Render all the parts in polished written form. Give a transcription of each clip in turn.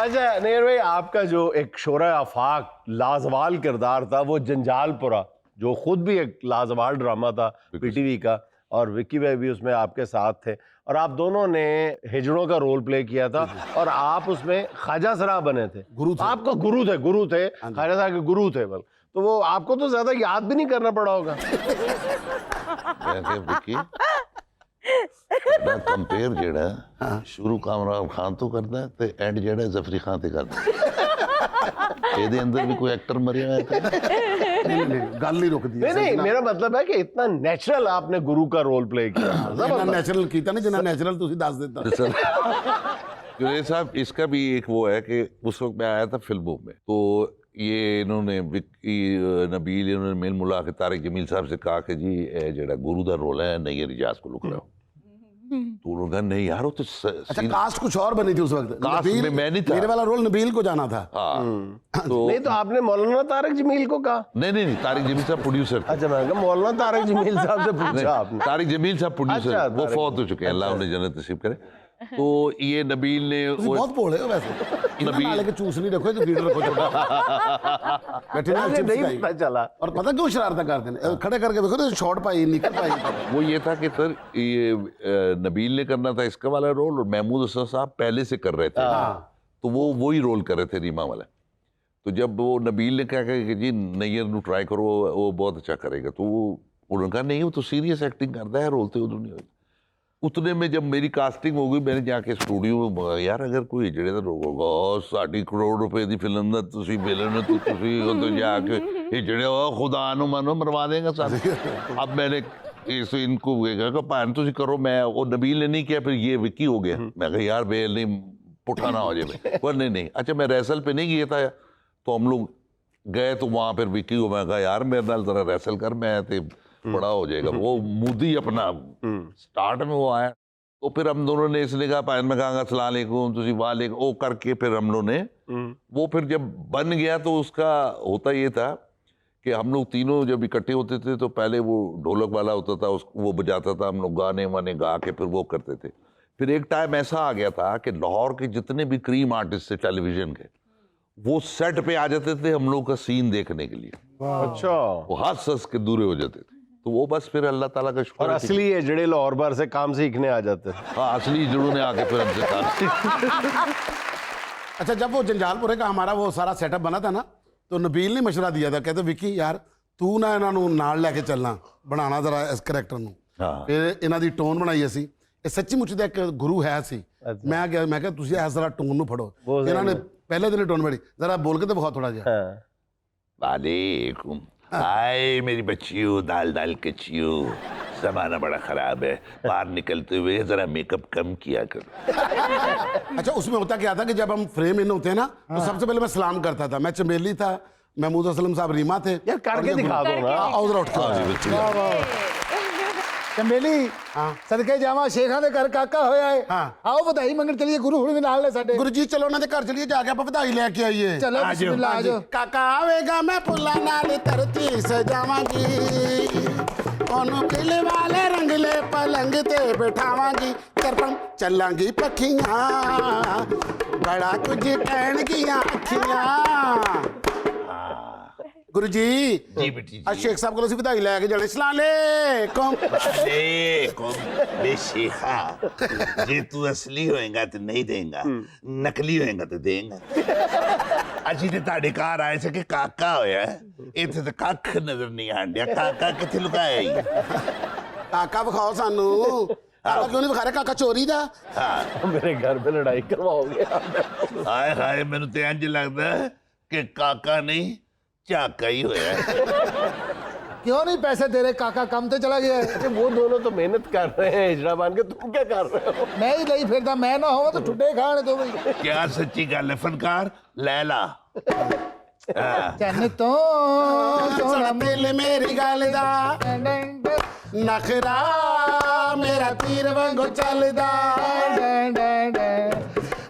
अच्छा नैयर भाई, आपका जो एक शोरा आफाक लाजवाल किरदार था वो जंजालपुरा, जो खुद भी एक लाजवाल ड्रामा था पीटीवी का, और विक्की भाई भी उसमें आपके साथ थे, और आप दोनों ने हिजड़ों का रोल प्ले किया था और आप उसमें ख्वाजा सरा बने थे। गुरु थे। आपका गुरु थे ख्वाजा साहब के गुरु थे। बल तो वो आपको तो ज्यादा याद भी नहीं करना पड़ा होगा। विक्की कंपेयर जेड़ा शुरू कामरान खान तो करता है ते एंड जेड़ा जफरी खान ते करता है। ਇਹਦੇ अंदर भी कोई एक्टर मरिया है नहीं गल नहीं रुकती। नहीं मेरा मतलब है कि इतना नेचुरल आपने गुरु का रोल प्ले किया। इतना नेचुरल कीता नहीं जितना नेचुरल तुसी दस देता। जुनेद साहब, इसका भी एक वो है कि उस वक्त मैं आया था फिल्मों में, तो ये इन्होंने विक्की नबील इन्होंने मेल मुला के तारिक जमील साहब से कहा कि जी जेड़ा गुरु का रोल है नहीं रियाज को लुक रहा हो। तो उन्होंने कहा नहीं यार वो तो अच्छा कास्ट कुछ और बनी थी उस वक्त। कास्ट में मैं नहीं था, मेरे वाला रोल नबील को जाना था। हाँ तो नहीं तो आपने मौलाना तारिक जमील को कहा? नहीं तारिक जमील साहब प्रोड्यूसर थे। अच्छा मैं कहा मौलाना तारिक जमील साहब से पूछा आपने। तारिक जमील साहब प्रोड्यूसर, अच्छा, वो फौत हो चुके हैं, अल्लाह उन्हें जन्नत नसीब करे। तो ये नबील ने बहुत भोले हो वैसे। नबील नाले के चूस नहीं रखो तो फीडर रखो छोटा। बैठे ना चिप्स नहीं खाई। पता चला। और पता क्यों शरारत करते हैं? खड़े करके देखो तो शॉर्ट पाई निकल पाई। वो ये था कि सर ये नबील ने करना था इसका वाला रोल और महमूद हसन साहब पहले से कर रहे थे, तो वो वही रोल कर रहे थे रीमा वाला। तो जब वो नबील ने कहा कि जी नैयर नू ट्राई करो वो बहुत अच्छा करेगा, तो उन्होंने कहा नहीं वो तो सीरियस एक्टिंग करता है, रोल तो उधर नहीं होगा। उतने में जब मेरी कास्टिंग हो गई, मैंने जाके स्टूडियो में बोला यार अगर कोई हिजड़े का रोग होगा 60 करोड़ रुपए की फिल्म का तुसी विलन तो जाके हिजड़े हो खुदा नु मानो मरवा देंगे साथ। अब मैंने इस इनको कहा भान तुसी करो, मैं वो नबील ने नहीं किया, फिर ये विक्की हो गया। मैं कहा यार बेल नहीं पुठा ना हो जाए। पर नहीं अच्छा मैं रेसल पे नहीं गया था, तो हम लोग गए तो वहाँ फिर विक्की को मैं कहा यार मेरे नाल जरा रेसल कर, मैं तो बड़ा हो जाएगा। वो मुदी अपना स्टार्ट में वो आया, तो फिर हम दोनों ने इसने कहा पायन में कहा अस्सलाम वालेकुम तुसी वालेकुम ओ करके फिर हम लोग ने वो फिर जब बन गया तो उसका होता ये था कि हम लोग तीनों जब इकट्ठे होते थे तो पहले वो ढोलक वाला होता था वो बजाता था, हम लोग गाने वाने गा के फिर वो करते थे। फिर एक टाइम ऐसा आ गया था कि लाहौर के जितने भी क्रीम आर्टिस्ट थे टेलीविजन के, वो सेट पे आ जाते थे हम लोग का सीन देखने के लिए। अच्छा वो हंस के दूरे हो जाते थे, तो वो बस फिर अल्लाह ताला का शुक्र। और असली ये जड़े लाहौर बार से काम सीखने आ जाते हैं। हाँ असली जड़ों ने आके फिर हमसे काम। अच्छा जब वो जंजालपुरे का हमारा वो सारा सेटअप बना था ना, तो नबील ने मशवरा दिया था, कहते विक्की यार तू ना इन्हों नाल लैके चलना बनाना जरा इस करैक्टर नूं। फिर इन्हां दी टोन बनाई असी, ये सच्ची मुच्ची दा एक गुरु है सी। मैं गया मैं कहा तुसीं इस जरा टोन नूं फड़ो, इन्हां ने पहले दिन टोन बड़ी जरा बोल के तो बहुत थोड़ा जिहा। वालेकुम हाय मेरी बच्चियों दाल दाल कच्चियों, जमाना बड़ा खराब है, बाहर निकलते हुए जरा मेकअप कम किया करो। अच्छा उसमें होता क्या था कि जब हम फ्रेम इन होते हैं ना, तो सबसे पहले मैं सलाम करता था। मैं चमेली था, महमूद असलम साहब रीमा थे। यार करके दिखा दो ना। उधर उठ के चमेली सदके जावा शेखां दे घर काका होया है। आओ बधाई मंगण चलिए, गुरु हुण भी नाल ने साडे। गुरु जी चलो उन्हां दे घर चलिए, जाके आप बधाई लेके आइए। चलो बिस्मिल्लाह आ जाओ। काका आवेगा मैं फुल्लां नाल धरती सजावांगी, ओनू किले वाले रंगले पलंग ते बिठावांगी, तरपम चलांगी पखियां बड़ा कुछ कहणगियां अखियां। गुरु जी जी बेटी जी। शेख साहब को बधाई लैके जाने। सलाम अलैकुम। बेशेखा जे तू असली होएगा तो नहीं देगा, नकली होएगा तो देगा। अजी ते ताड़े घर आए थे कि काका होया, इत्थे ते कख नजर नहीं आन दिया। काका किथे लुकाया ही? काका विखाओ सानू। काका क्यों नहीं विखा रहे? काका चोरी दा। मेरे घर पे लड़ाई करवाओगे? हाय हाय मैनू ते इंज लगदा कि काका नहीं झाका ही होया। क्यों नहीं पैसे दे रहे? काका काम ते चला गया है। वो दोनों तो मेहनत कर रहे हैं हिजड़ा बन के, तुम क्या कर रहे हो? मैं ही नहीं फिरदा, मैं ना होवा तो ठुड्डे खाने दो भाई। क्या सच्ची गल है फनकार लैला? चन्न तो सोना दिल मेरी गल दा नखरा मेरा तीर वांगू चलदा,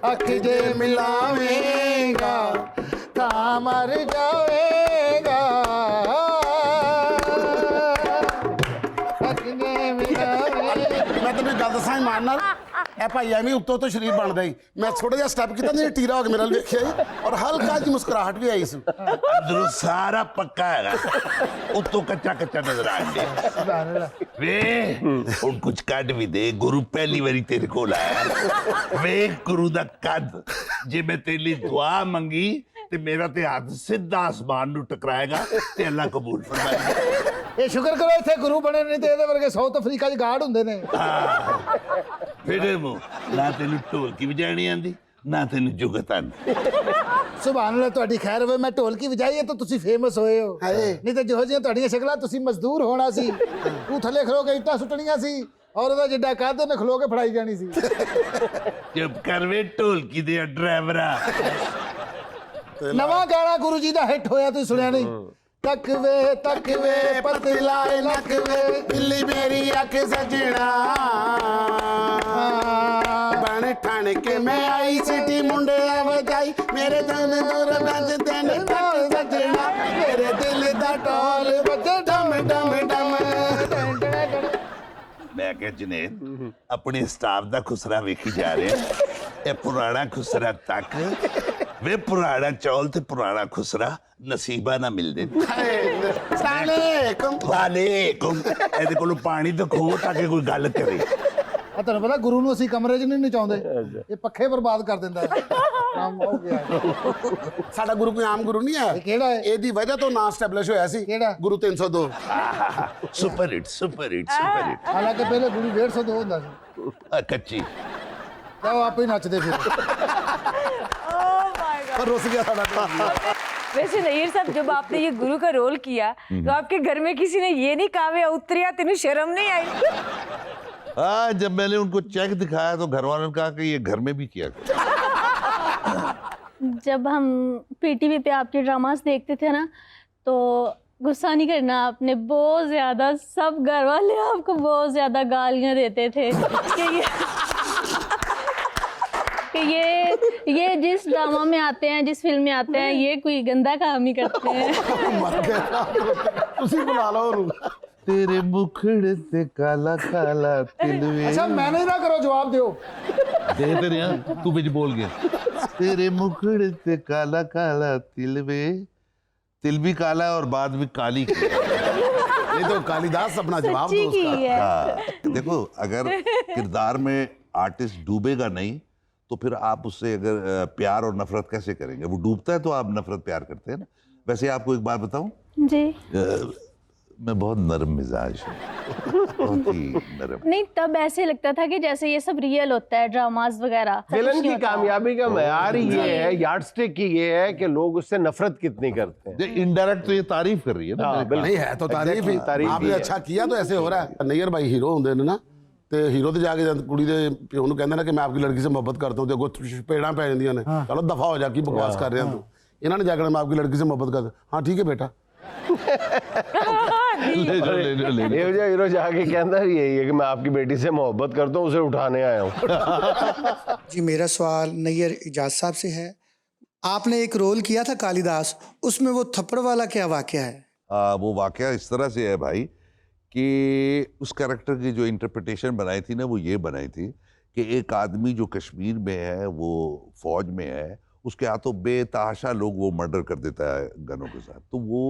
अख जे मिलावेगा ता मर जाएगा। मैं तेन गल दसा ईमान नाल, ਭਾਈ ਐਵੇਂ ਉੱਤੋਂ ਤੋਂ ਸ਼ਰੀਰ ਬਣਦਾ ਹੀ ਮੈਂ ਥੋੜਾ ਜਿਹਾ ਸਟੈਪ ਕੀਤਾ ਤੇ ਟੀਰਾ ਹੋ ਕੇ ਮੇਰੇ ਨਾਲ ਵੇਖਿਆ ਹੀ ਔਰ ਹਲਕਾ ਜਿਹੀ ਮੁਸਕਰਾਹਟ ਵੀ ਆਈ ਸੀ ਅੰਦਰੋਂ ਸਾਰਾ ਪੱਕਾ ਹੈਗਾ ਉੱਤੋਂ ਕੱਚਾ ਕੱਚਾ ਨਜ਼ਰ ਆਉਂਦੇ ਸੁਭਾਨ ਅੱਲਾਹ। ਵੇ ਹੁਣ ਕੁਝ ਕੱਢ ਵੀ ਦੇ ਗੁਰੂ ਪਹਿਲੀ ਵਾਰੀ ਤੇਰੇ ਕੋਲ ਆਇਆ ਵੇ ਗੁਰੂ ਦਾ ਕੱਦ ਜੇ ਮੈਂ ਤੇਰੇ ਲਈ ਦੁਆ ਮੰਗੀ ਤੇ ਮੇਰਾ ਤੇ ਹੱਥ ਸਿੱਧਾ ਆਸਮਾਨ ਨੂੰ ਟਕਰਾਏਗਾ ਤੇ ਅੱਲਾ ਕਬੂਲ ਫਰਮਾਏਗਾ ਇਹ ਸ਼ੁਕਰ ਕਰੋ ਇੱਥੇ ਗੁਰੂ ਬਣੇ ਨਹੀਂ ਤੇ ਇਹਦੇ ਵਰਗੇ ਸਾਊਥ ਅਫਰੀਕਾ 'ਚ ਗਾਰਡ ਹੁੰਦੇ ਨੇ। ਫਿਰ ਮੂੰਹ ਨਾ ਤੈਨੂੰ ਢੋਲਕੀ ਵਜਾਣੀ ਆਂਦੀ ਨਾ ਤੈਨੂੰ ਜੁਗਤ ਆਂਦੀ ਸੁਭਾਨ ਅੱਲਾਹ ਤੁਹਾਡੀ ਖੈਰ ਹੋਵੇ ਮੈਂ ਢੋਲਕੀ ਵਜਾਈ ਹੈ ਤਾਂ ਤੁਸੀਂ ਫੇਮਸ ਹੋਏ ਹੋ ਹਾਏ। ਨਹੀਂ ਤੇ ਜਿਹੋ ਜਿਹੀਆਂ ਤੁਹਾਡੀਆਂ ਸ਼ਕਲਾਂ ਤੁਸੀਂ ਮਜ਼ਦੂਰ ਹੋਣਾ ਸੀ ਤੂੰ ਥੱਲੇ ਖਲੋ ਕੇ ਇੱਟਾਂ ਸੁੱਟਣੀਆਂ ਸੀ ਔਰ ਉਹਦਾ ਜਿੱਡਾ ਕੱਦ ਉਹਨੇ ਖਲੋ ਕੇ ਫੜਾਈ ਜਾਣੀ ਸੀ। ਚੁੱਪ ਕਰ ਵੇ ਢੋਲਕੀ ਦੇ ਡਰਾਈਵਰਾ ਨਵਾਂ ਗਾਣਾ ਗੁਰੂ ਜੀ ਦਾ ਹਿੱਟ ਹੋਇਆ ਤੁਸੀਂ ਸੁਣਿਆ ਨਹੀਂ ਤੱਕ ਵੇ ਪਤਲਾਏ ਨੱਕ ਵੇ ਦਿੱਲੀ ਮੇਰੀ ਅੱਖ ਸਜਣਾ ਬਣ ਠਣ ਕੇ ਮੈਂ ਆਈ ਸਿੱਟੀ ਮੁੰਡਿਆਂ ਵਜਾਈ ਮੇਰੇ ਦਨ ਦੂਰ ਵੱਜਦੇ ਨੇ ਤੱਕ ਸਜਣਾ ਮੇਰੇ ਦਿਲ ਦਾ ਢੋਲ ਵੱਜੇ ਡਮ ਡਮ ਡਮ ਮੈਂ ਕਿਹਾ ਜਨੇਦ ਆਪਣੇ ਸਟਾਫ ਦਾ ਖੁਸਰਾ ਵੇਖੀ ਜਾ ਰਿਹਾ ਇਹ ਪੁਰਾਣਾ ਖੁਸਰਾ ਤੱਕ ਵੇ ਪੁਰਾਣਾ ਚੌਲ ਤੇ ਪੁਰਾਣਾ ਖੁਸਰਾ ਨਸੀਬਾ ਨਾ ਮਿਲਦੇ ਸਾਲੇਕਮ ਵਾਲੇਕੁਮ ਇਹਦੇ ਕੋਲੋਂ ਪਾਣੀ ਤਾਂ ਖੋ ਤਾਂ ਕਿ ਕੋਈ ਗੱਲ ਕਰੇ ਆ ਤੁਹਾਨੂੰ ਪਤਾ ਗੁਰੂ ਨੂੰ ਅਸੀਂ ਕਮਰੇ 'ਚ ਨਹੀਂ ਨਚਾਉਂਦੇ ਇਹ ਪੱਖੇ ਬਰਬਾਦ ਕਰ ਦਿੰਦਾ ਹੈ ਕੰਮ ਹੋ ਗਿਆ ਸਾਡਾ ਗੁਰੂ ਕੋਈ ਆਮ ਗੁਰੂ ਨਹੀਂ ਹੈ ਇਹ ਕਿਹੜਾ ਹੈ ਇਹਦੀ ਵਜ੍ਹਾ ਤੋਂ ਨਾਂ ਸਟੈਬਲਿਸ਼ ਹੋਇਆ ਸੀ ਕਿਹੜਾ? ਗੁਰੂ 302 super hit super hit super hit ਹਾਲਾਂਕਿ ਪਹਿਲੇ ਗੁਰੂ 150 ਹੁੰਦਾ ਸੀ ਕੱਚੀ ਤਾਂ ਆਪੇ ਹੀ ਨੱਚਦੇ ਫਿਰ ਪਰ ਰੁੱਸ ਗਿਆ ਸਾਡਾ ਢੋਲ। वैसे नैयर साहब जब आपने ये गुरु का रोल किया तो आपके घर में किसी ने ये नहीं कहा वे उतरिया तेन शर्म नहीं आई? हाँ, जब मैंने उनको चेक दिखाया तो घर वालों ने कहा कि ये घर में भी किया करो। जब हम पीटीवी पे आपके ड्रामास देखते थे ना तो गुस्सा नहीं करना आपने बहुत ज़्यादा सब घर वाले आपको बहुत ज़्यादा गालियाँ देते थे कि ये जिस ड्रामा में आते हैं जिस फिल्म में आते हैं ये कोई गंदा काम ही करते हैं ਮਰ ਗਿਆ ਤੁਸੀਂ ਬੁਲਾ ਲਓ ਉਹਨੂੰ तेरे मुखड़े से काला काला तिल वे अच्छा मैंने ना करो जवाब दो देते रहे हैं, तू बिच बोल गया तेरे मुखड़े से काला काला तिल वे तिल भी काला है और बाद में काली की है। ये तो कालिदास अपना जवाब दो सच्ची की उसका है हाँ, देखो अगर किरदार में आर्टिस्ट डूबेगा नहीं तो फिर आप उससे अगर प्यार और नफरत कैसे करेंगे? वो डूबता है तो आप नफरत प्यार करते हैं ना। वैसे आपको एक बात बताऊं जी मैं बहुत नरम मिजाज हूँ बहुत ही नरम। नहीं तब ऐसे लगता था कि जैसे ये सब रियल होता है ड्रामास वगैरह सब विलन कुछ की नहीं होता। कामयाबी का मैयार ही ये है यार्डस्टिक की ये है कि लोग उससे नफरत कितनी करते हैं। इनडायरेक्ट तो ये तारीफ कर रही है ना हाँ, मेरे काम। नहीं है तो तारीफ ही तारीफ आपने ही है। अच्छा किया तो ऐसे हो रहा है नैयर भाई हीरो ਹੁੰਦੇ ਨੇ ਨਾ ਤੇ ਹੀਰੋ ਤੇ ਜਾ ਕੇ ਜਦ ਕੁੜੀ ਦੇ ਪਿਓ ਨੂੰ ਕਹਿੰਦਾ ਨਾ ਕਿ ਮੈਂ ਆਪਕੀ ਲੜਕੀ ਸੇ ਮੁਹੱਬਤ ਕਰਤਾ ਹੂੰ ਤੇ ਅੱਗੋਂ ਚਪੇੜਾਂ ਪੈ ਜਾਂਦੀਆਂ ਨੇ ਚਲੋ ਦਫਾ ਹੋ ਜਾ ਕੀ ਬਕਵਾਸ ਕਰ ਰਿਹਾ ਤੂੰ ਇਹਨਾਂ ਨੇ ਜਾ ਕੇ ਮੈਂ ਆਪਕੀ ਲੜਕੀ ਸੇ ਮੁਹੱਬਤ ਕਰਦਾ ਹਾਂ ਠੀਕ ਹੈ ਬੇਟਾ ले लो, ले लो, ले लो। ये जो हीरो जाके कहता भी यही है कि मैं आपकी बेटी से मोहब्बत करता हूँ उसे उठाने आया हूँ। जी मेरा सवाल नैयर इजाज साहब से है आपने एक रोल किया था कालिदास उसमें वो थप्पड़ वाला क्या वाकया है वो वाकया इस तरह से है भाई कि उस कैरेक्टर की जो इंटरप्रिटेशन बनाई थी ना वो ये बनाई थी कि एक आदमी जो कश्मीर में है वो फौज में है उसके हाथों बेतहाशा लोग वो मर्डर कर देता है गनों के साथ तो वो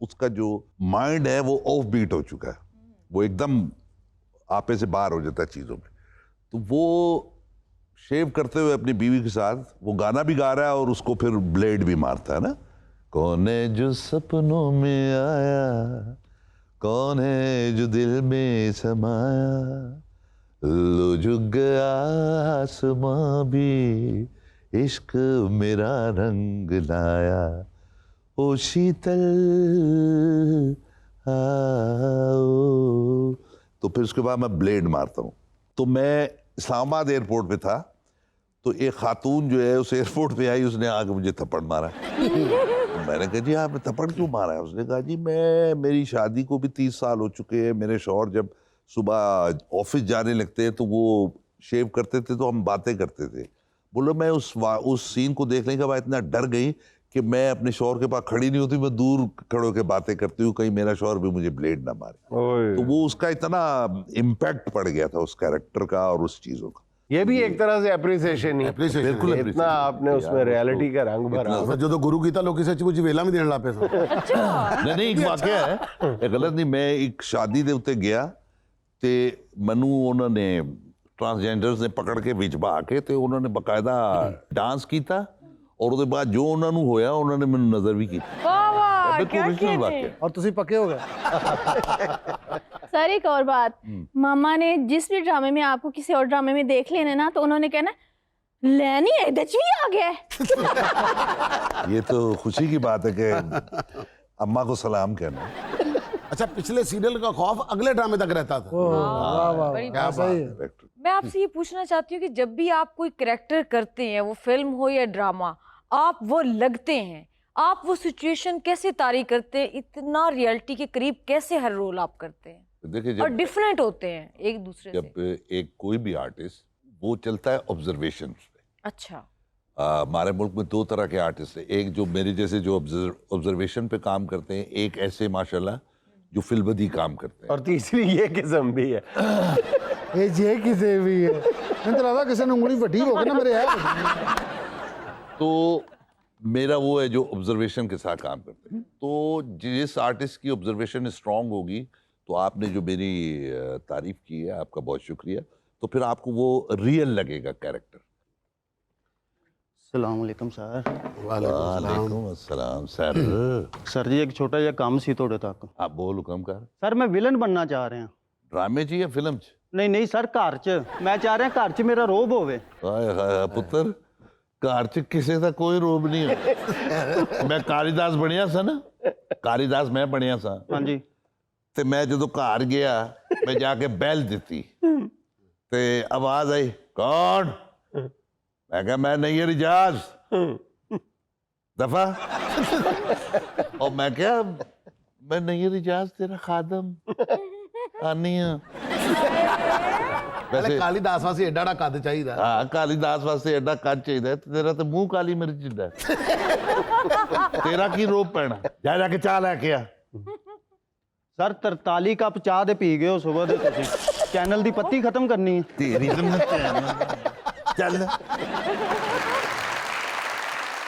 उसका जो माइंड है वो ऑफ बीट हो चुका है वो एकदम आपे से बाहर हो जाता है चीज़ों में तो वो शेव करते हुए अपनी बीवी के साथ वो गाना भी गा रहा है और उसको फिर ब्लेड भी मारता है ना कौन है जो सपनों में आया कौन है जो दिल में समाया लो झुक गया आसमां भी इश्क मेरा रंग लाया ओ शीतल आओ तो फिर उसके बाद मैं ब्लेड मारता हूँ तो मैं इस्लामाबाद एयरपोर्ट पे था तो एक खातून जो है उस एयरपोर्ट पे आई उसने आके मुझे थप्पड़ मारा तो मैंने कहा जी आपने थप्पड़ क्यों मारा है उसने कहा जी मेरी शादी को भी 30 साल हो चुके हैं मेरे शौहर जब सुबह ऑफिस जाने लगते हैं तो वो शेव करते थे तो हम बातें करते थे बोलो मैं उस सीन को देखने के बाद इतना डर गई कि मैं अपने शौहर के पास खड़ी नहीं होती मैं दूर खड़े होकर बातें करती हूँ कहीं मेरा शौहर भी मुझे ब्लेड ना मारे तो वो उसका इतना इम्पैक्ट पड़ गया था उस कैरेक्टर का और उस चीज़ों का ये भी एक तरह से एप्रिसिएशन ही Appreciation बिल्कुल है। इतना appreciation। आपने उसमें यार, रियलिटी का रंग भरा ਫਿਰ ਜਦੋਂ ਗੁਰੂ ਕੀਤਾ ਲੋਕੀ ਸੱਚ ਮੁੱਚ ਵੇਲਾ ਵੀ ਦੇਣ ਲੱਗ ਪਏ ਸਨ ਨਹੀਂ ਇੱਕ ਵਾਕਿਆ ਹੈ ਇਹ ਗਲਤ ਨਹੀਂ ਮੈਂ ਇੱਕ ਸ਼ਾਦੀ ਦੇ ਉੱਤੇ ਗਿਆ ਤੇ ਮੈਨੂੰ ਉਹਨਾਂ ਨੇ ਟਰਾਂਸਜੈਂਡਰਸ ਨੇ ਪਕੜ ਕੇ ਵਿੱਚ ਬਾ ਕੇ ਤੇ ਉਹਨਾਂ ਨੇ ਬਕਾਇਦਾ ਡਾਂਸ ਕੀਤਾ ਔਰ ਉਹਦੇ ਬਾਅਦ ਜੋ ਉਹਨਾਂ ਨੂੰ ਹੋਇਆ ਉਹਨਾਂ ਨੇ ਮੈਨੂੰ ਨਜ਼ਰ ਵੀ ਕੀਤੀ वाह वाह ਬਿਲਕੁਲ क्या original किए ਵਾਕਿਆ थे? और तुसी पक्के हो गए सर एक और बात, मामा ने जिस भी ड्रामे में आपको किसी और ड्रामे में देख लेने ना, तो उन्होंने कहना लैनी है दचवी आ गया है। ये तो खुशी की बात है कि अम्मा को सलाम कहना अच्छा पिछले सीरियल का खौफ अगले ड्रामे तक रहता था वाह वाह बड़ी क्या सही है। बात है। मैं आपसे ये पूछना चाहती हूँ कि जब भी आप कोई कैरेक्टर करते हैं, वो फिल्म हो या ड्रामा, आप वो लगते हैं, आप वो सिचुएशन कैसे तारी करते हैं, इतना रियलिटी के करीब कैसे हर रोल आप करते हैं? देखिए और जब डिफरेंट होते हैं एक दूसरे से। जब एक कोई भी आर्टिस्ट वो चलता है ऑब्जर्वेशन पे अच्छा, हमारे मुल्क में दो तरह के आर्टिस्ट हैं एक जो मेरे जैसे जो ऑब्जर्वेशन पे काम करते हैं एक ऐसे माशाल्लाह जो फिल्मबदी काम करते हैं और तीसरी ये किस्म भी है ये जे किसे भी है मैं तो लगा किसी ने उंगली वड्डी हो गई ना मेरे है तो मेरा वो है जो ऑब्जर्वेशन के साथ काम करते हैं तो जिस आर्टिस्ट की ऑब्जर्वेशन स्ट्रांग होगी तो आपने जो मेरी तारीफ की है आपका बहुत शुक्रिया तो फिर आपको वो रियल लगेगा कैरेक्टर ਸਲਾਮੁਅਲੈਕਮ ਸਰ वालेकुम अस्सलाम सर ਸਰ ਜੀ ਇੱਕ ਛੋਟਾ ਜਿਹਾ ਕੰਮ ਸੀ ਤੁਹਾਡੇ ਤੱਕ आप बोल हुक्म कर ਸਰ ਮੈਂ ਵਿਲਨ ਬਣਨਾ ਚਾਹ ਰਿਹਾ ड्रामे च या फिल्म च ਨਹੀਂ ਨਹੀਂ ਸਰ ਘਰ 'ਚ ਮੈਂ ਚਾਹ ਰਿਹਾ ਘਰ 'ਚ ਮੇਰਾ ਰੋਬ ਹੋਵੇ ਹਾਏ ਹਾਏ ਪੁੱਤਰ ਘਰ 'ਚ ਕਿਸੇ ਦਾ ਕੋਈ ਰੋਬ ਨਹੀਂ ਹੈ ਮੈਂ ਕਾਲੀਦਾਸ ਬਣਿਆ ਸਾਂ ਨਾ ਕਾਲੀਦਾਸ ਮੈਂ ਬਣਿਆ ਸਾਂ ਹਾਂਜੀ ਤੇ ਮੈਂ ਜਦੋਂ ਘਰ ਗਿਆ ਮੈਂ ਜਾ ਕੇ ਬੈਲ ਦਿੱਤੀ ਤੇ ਆਵਾਜ਼ ਆਈ ਕੌਣ ਮੈਂ ਕਿਹਾ ਮੈਂ ਨਈਰ ਇਜਾਜ਼ ਦਫਾ ਉਹ ਮੈਂ ਕਿਹਾ ਮੈਂ ਨਈਰ ਇਜਾਜ਼ ਤੇਰਾ ਖਾਦਮ ਆਨੀ ਆ ਪਹਿਲੇ ਕਾਲੀਦਾਸ ਵਾਸਤੇ ਏਡਾ ਡਾ ਕੱਦ ਚਾਹੀਦਾ ਹਾਂ ਕਾਲੀਦਾਸ ਵਾਸਤੇ ਐਡਾ ਕੱਦ ਚਾਹੀਦਾ ਹੈ ਤੇ ਤੇਰਾ ਤੇ ਮੂੰਹ ਕਾਲੀ ਮਿਰਚ ਜਿੱਡਾ ਹੈ। ਤੇਰਾ ਕੀ ਰੋਪ ਪੈਣਾ ਜਾ ਜਾ ਕੇ ਚਾਹ ਲੈ ਕੇ ਆ ਸਰ 43 ਕੱਪ ਚਾਹ ਦੇ ਪੀ ਗਏ ਹੋ ਸਵੇਰ ਦੇ ਤੁਸੀਂ ਚੈਨਲ ਦੀ ਪੱਤੀ ਖਤਮ ਕਰਨੀ ਹੈ ਤੇਰੀ ਜ਼ਮੀਨ ਚੱਲ